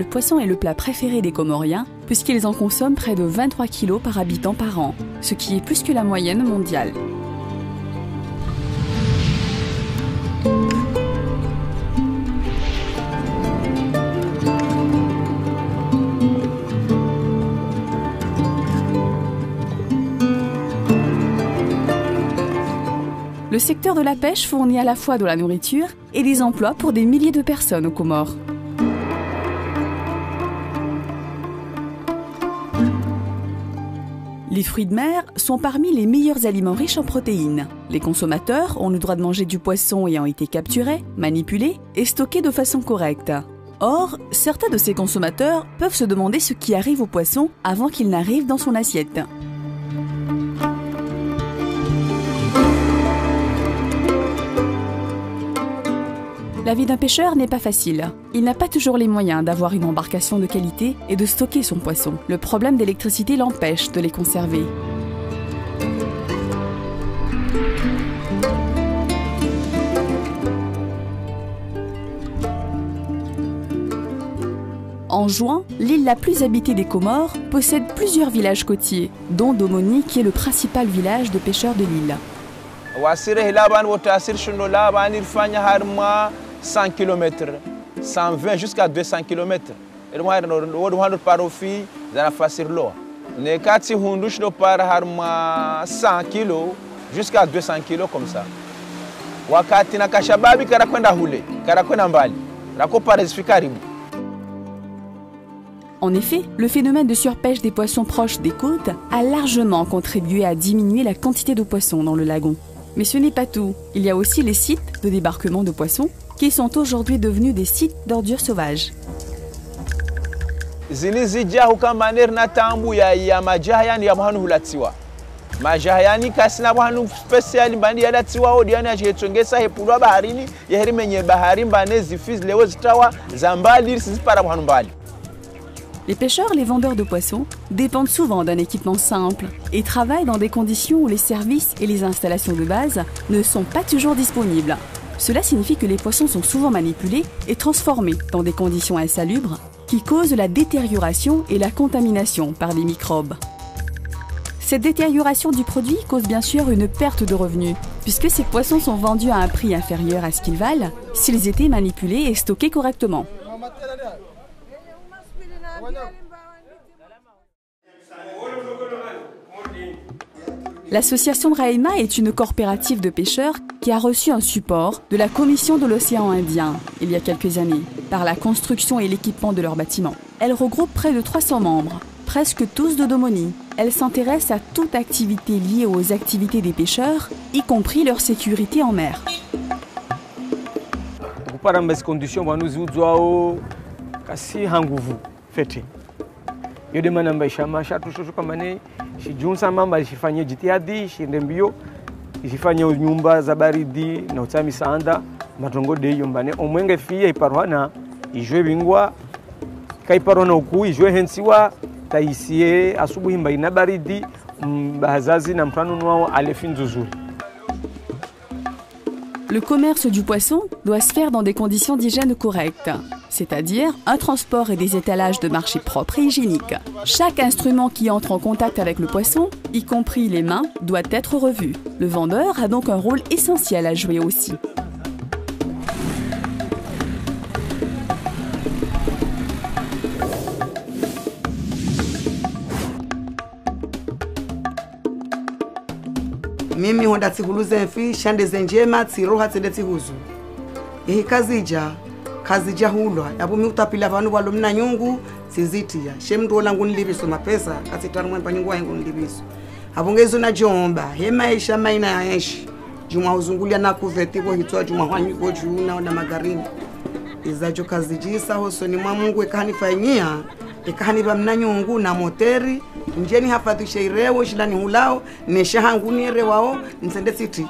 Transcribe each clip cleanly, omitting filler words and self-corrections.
poisson est le plat préféré des Comoriens puisqu'ils en consomment près de 23 kg par habitant par an, ce qui est plus que la moyenne mondiale. Le secteur de la pêche fournit à la fois de la nourriture et des emplois pour des milliers de personnes aux Comores. Les fruits de mer sont parmi les meilleurs aliments riches en protéines. Les consommateurs ont le droit de manger du poisson ayant été capturé, manipulé et stocké de façon correcte. Or, certains de ces consommateurs peuvent se demander ce qui arrive au poisson avant qu'il n'arrive dans son assiette. La vie d'un pêcheur n'est pas facile. Il n'a pas toujours les moyens d'avoir une embarcation de qualité et de stocker son poisson. Le problème d'électricité l'empêche de les conserver. En juin, l'île la plus habitée des Comores possède plusieurs villages côtiers, dont Domoni qui est le principal village de pêcheurs de l'île. 100 km, 120 jusqu'à 200 km. Et moi, je pars au fil de la facile. Les 4 hundus par 100 kg jusqu'à 200 kg comme ça. Wakati na kashababi karakwenda hule, karakwenda mbali. Rakopara zifikaribu. En effet, le phénomène de surpêche des poissons proches des côtes a largement contribué à diminuer la quantité de poissons dans le lagon. Mais ce n'est pas tout. Il y a aussi les sites de débarquement de poissons qui sont aujourd'hui devenus des sites d'ordures sauvages. Zilizijia hukambanir na tambu ya majahayani ya bahanu hulatiwa. Majahayani kasina bahanu special bandi ya latiwa odiani ajhetongesa hepulwa baharini yaheri menye bahari mbane zifiz lewo zitawa zambali sizipara bahanu mbali. Les pêcheurs, les vendeurs de poissons, dépendent souvent d'un équipement simple et travaillent dans des conditions où les services et les installations de base ne sont pas toujours disponibles. Cela signifie que les poissons sont souvent manipulés et transformés dans des conditions insalubres qui causent la détérioration et la contamination par des microbes. Cette détérioration du produit cause bien sûr une perte de revenus, puisque ces poissons sont vendus à un prix inférieur à ce qu'ils valent s'ils étaient manipulés et stockés correctement. L'association Raima est une coopérative de pêcheurs qui a reçu un support de la Commission de l'océan Indien il y a quelques années par la construction et l'équipement de leurs bâtiments. Elle regroupe près de 300 membres, presque tous de Domoni. Elle s'intéresse à toute activité liée aux activités des pêcheurs, y compris leur sécurité en mer. Shijunsa mamba shifanye jitihadi shinde mbio shifanye nyumba za baridi na utami saanda matongo de yombane omwenge fie iparwana ijwe bingwa kaiparwana uku ijwe hensiwa taisie asubuhi mba ina baridi bahazazi na mfano wao alefinzuzuri. Le commerce du poisson doit se faire dans des conditions d'hygiène correctes, c'est-à-dire un transport et des étalages de marché propres et hygiéniques. Chaque instrument qui entre en contact avec le poisson, y compris les mains, doit être revu. Le vendeur a donc un rôle essentiel à jouer aussi. Mimi honda tsikuluze mfi shande zenjema tsiroha tsende tsihuzu ehi kazija hulwa yabo mi utapila abantu balo mna nyungu sizitia shemndu olangu nilibiso mapesa katsitanu mwempa nyungu wangu nilibiso abongezo na jomba hema isha maina yaeshi juma uzungulia na kuveti kwa hitwa juma hwanyu kwa juna na magarini izajo kazijisa hoso ni mwa Mungu ekanifanyia ekaniba mna nyungu na moteri njeni hafadhi sheirewo shilani hulao nesha hangu nire wao nsende siti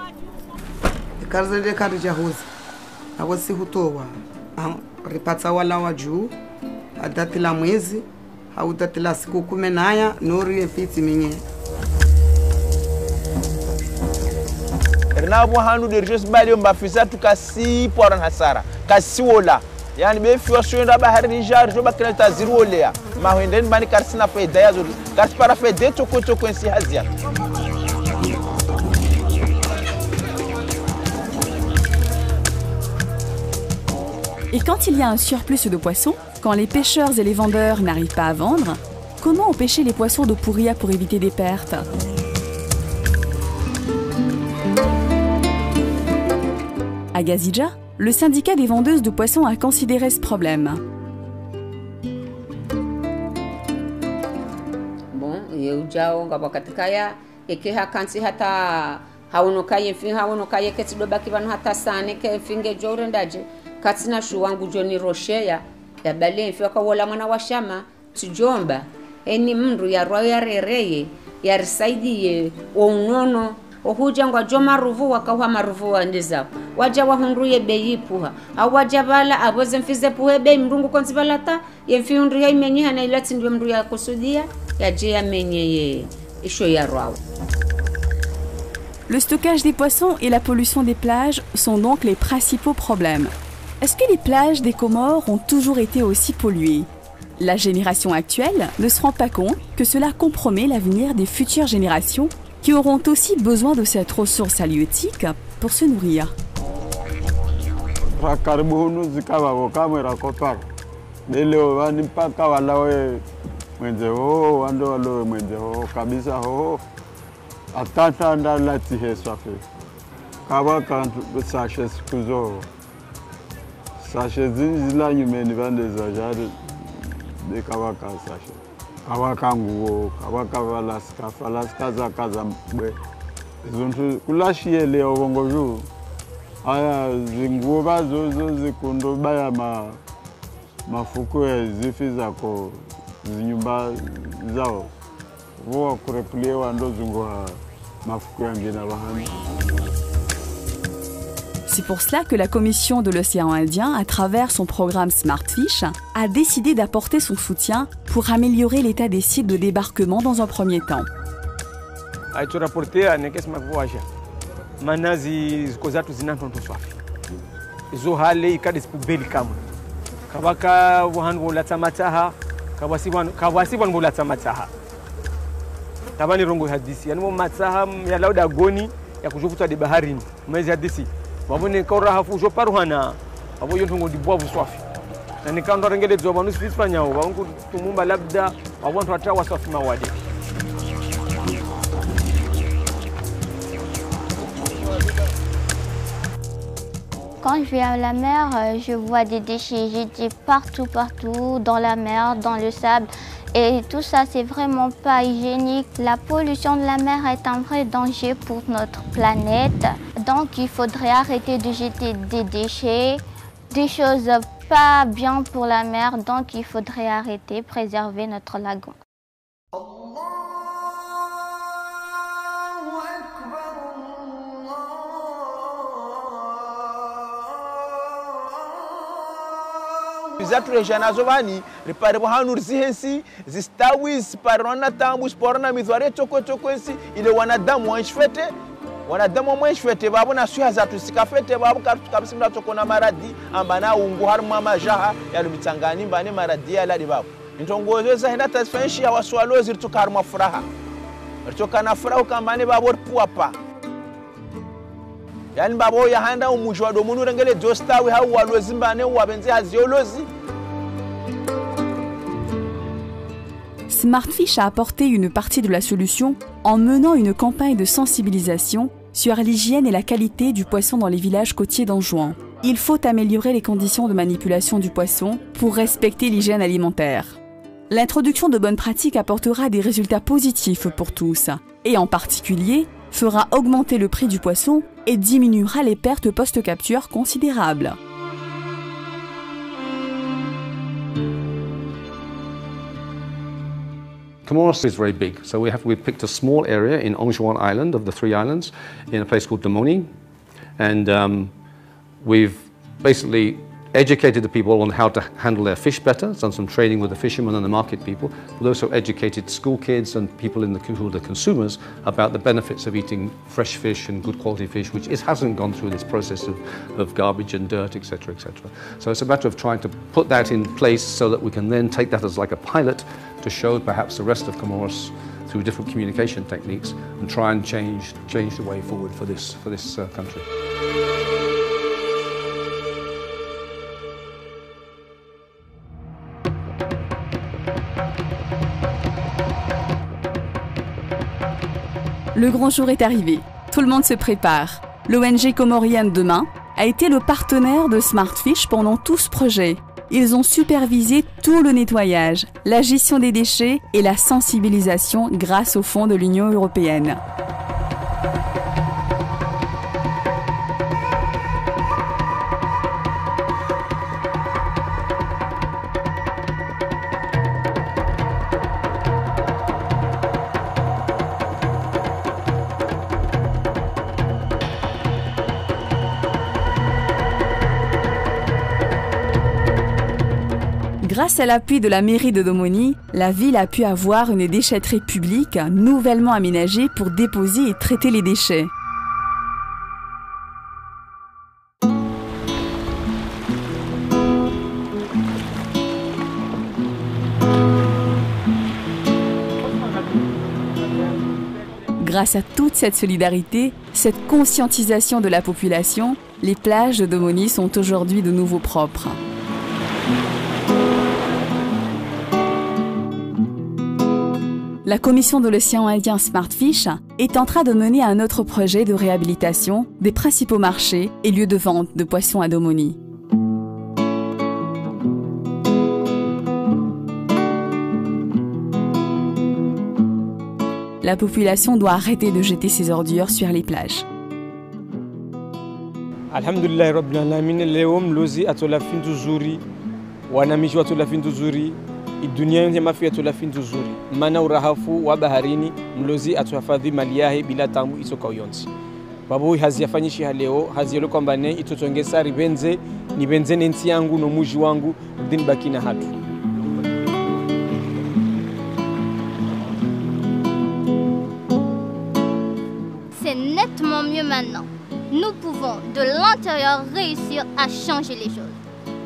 karzende karija hozi abo si hutowa ripatsa wala wa juu adatila mwezi haudatila siku 10 nori efiti minye Ernabo hanu de jos bali mbafisa tukasi poran hasara kasiwola yani befi wasuenda bahari nijar jo bakina taziru olea ma wenden bani karsina faida yazo kars para faida toko ensi hazia. Et quand il y a un surplus de poissons, quand les pêcheurs et les vendeurs n'arrivent pas à vendre, comment empêcher les poissons de pourrir pour éviter des pertes? À Gazidja, le syndicat des vendeuses de poissons a considéré ce problème. Bon, yujao ngabo katika ya ekeha kansi hata haunokaye fin haunokaye ketido baki banu hata sane ke finge jore ndaje katina shu wangu joni roshea ya bale mfi wakawola mwana wa shama tujomba eni mndu ya rwa ya rereye ya risaidie unono ohuja ngwa joma ruvu wakawa maruvu wandiza waja wahunduye beyipuha awaja bala aboze mfize puhe be mrungu konsibalata yemfi hundu ya imenye hana ilati ndio mndu ya kusudia ya je ya menye ye isho ya rwa. Le stockage des poissons et la pollution des plages sont donc les principaux problèmes. Est-ce que les plages des Comores ont toujours été aussi polluées? La génération actuelle ne se rend pas compte que cela compromet l'avenir des futures générations qui auront aussi besoin de cette ressource halieutique pour se nourrir. Sashe zila nyumeni vande zajari de kawaka sashe kawaka nguo kawaka falaska za kaza mbe zuntu kulashie leo bongoju aya zinguo bazo zikundo baya mafuko zifi zako zinyumba zao vo kurepulewa ndo zungwa mafuko yangina bahani. C'est pour cela que la Commission de l'océan Indien, à travers son programme Smartfish, a décidé d'apporter son soutien pour améliorer l'état des sites de débarquement dans un premier temps. Wabone kaura hafu jo paruhana abo yontongo dibwa buswafi na nikando rengele zoba nusu fanya wangu tumumba labda wabonto hata waswafi mawade. Quand je vais à la mer, je vois des déchets jetés partout dans la mer, dans le sable. Et tout ça, c'est vraiment pas hygiénique. La pollution de la mer est un vrai danger pour notre planète. Donc, il faudrait arrêter de jeter des déchets, des choses pas bien pour la mer. Donc, il faudrait arrêter, préserver notre lagon. Zatu rejana zovani ripare bohanu rihensi zistawi ziparona tambu sporona mizware choko ensi ile wanadamu wanshfete babu na suya zatu sikafete babu kabsimna chokona maradi ambana ungu harma majaha yalubitsangani mbane maradi ya ladi babu ntongozo za henda tasfanshi ya waswalozi ritukarma furaha rtukana furaha kambane babu puapa yani babo ya handa umujwa do munu rengele jostawi hau walozi mbane wabenzi haziolozi. Smartfish a apporté une partie de la solution en menant une campagne de sensibilisation sur l'hygiène et la qualité du poisson dans les villages côtiers d'Anjouan. Il faut améliorer les conditions de manipulation du poisson pour respecter l'hygiène alimentaire. L'introduction de bonnes pratiques apportera des résultats positifs pour tous, et en particulier fera augmenter le prix du poisson et diminuera les pertes post-capture considérables. Comoros is very big, so we picked a small area in Anjouan Island of the 3 islands in a place called Damoni, and we've basically educated the people on how to handle their fish better, done some training with the fishermen and the market people, but also educated school kids and people who are the consumers about the benefits of eating fresh fish and good quality fish, which hasn't gone through this process of garbage and dirt, etc., etc. So it's a matter of trying to put that in place so that we can then take that as like a pilot to show perhaps the rest of Comoros through different communication techniques and try and change the way forward for this country. Le grand jour est arrivé. Tout le monde se prépare. L'ONG comorienne Demain a été le partenaire de Smartfish pendant tout ce projet. Ils ont supervisé tout le nettoyage, la gestion des déchets et la sensibilisation grâce aux fonds de l'Union européenne. Grâce à l'appui de la mairie de Domoni, la ville a pu avoir une déchetterie publique nouvellement aménagée pour déposer et traiter les déchets. Grâce à toute cette solidarité, cette conscientisation de la population, les plages de Domoni sont aujourd'hui de nouveau propres. La commission de l'océan Indien Smartfish est en train de mener un autre projet de réhabilitation des principaux marchés et lieux de vente de poissons à Domoni. La population doit arrêter de jeter ses ordures sur les plages. Alhamdulillah Rabbil Alamin, leo mlozi atolafintu zuri, wanamishi watolafintu zuri, dunia yote mafi atolafintu zuri. Maana urahafu wa baharini mlozi atuhafadhi mali yahe bila tamu isoka uyonzi. Babu haziyafanyishi haleo, haziyelo kwamba ne itotongesa ribenze, nibenze nenti yangu no muji wangu, din bakina hatu. C'est nettement mieux maintenant. Nous pouvons de l'intérieur réussir à changer les choses.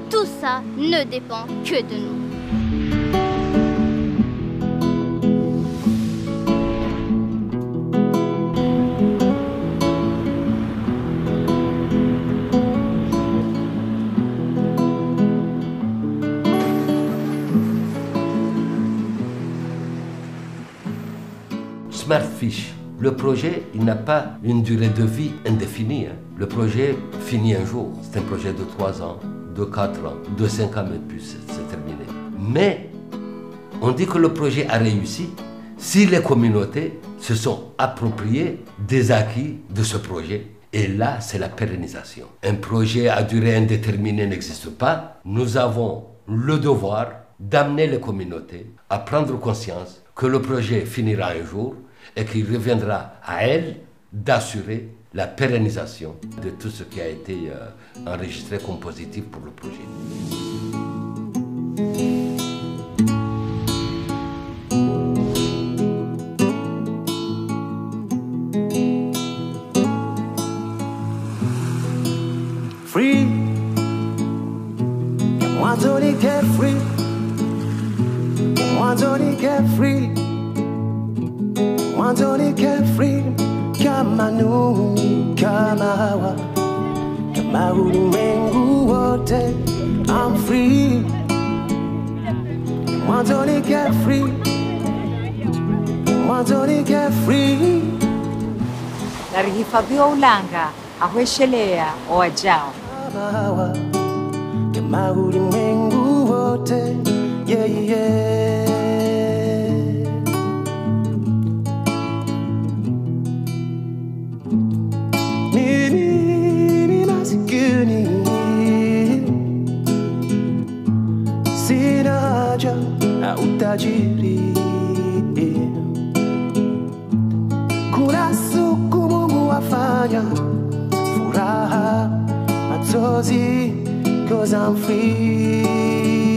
Tout ça ne dépend que de nous. Smartfish. Le projet, il n'a pas une durée de vie indéfinie. Le projet finit un jour. C'est un projet de 3 ans, de 4 ans, de 5 ans, mais plus, c'est terminé. Mais on dit que le projet a réussi si les communautés se sont appropriées des acquis de ce projet. Et là, c'est la pérennisation. Un projet à durée indéterminée n'existe pas. Nous avons le devoir d'amener les communautés à prendre conscience que le projet finira un jour et qu'il reviendra à elles d'assurer la pérennisation de tout ce qui a été enregistré comme positif pour le projet. Free, moi only get free, moi only get free. Mwanzoni get free, kama nuni, kama hawa, kama ulimwengu wote. I'm free. Mwanzoni get free, mwanzoni get free. Narihifadhiwa Ulanga, ahweshelea owajao. Kama hawa, kama ulimwengu wote. Yeah, yeah. Utajiri kuna siku Mungu afanya furaha, machozi 'cause I'm free.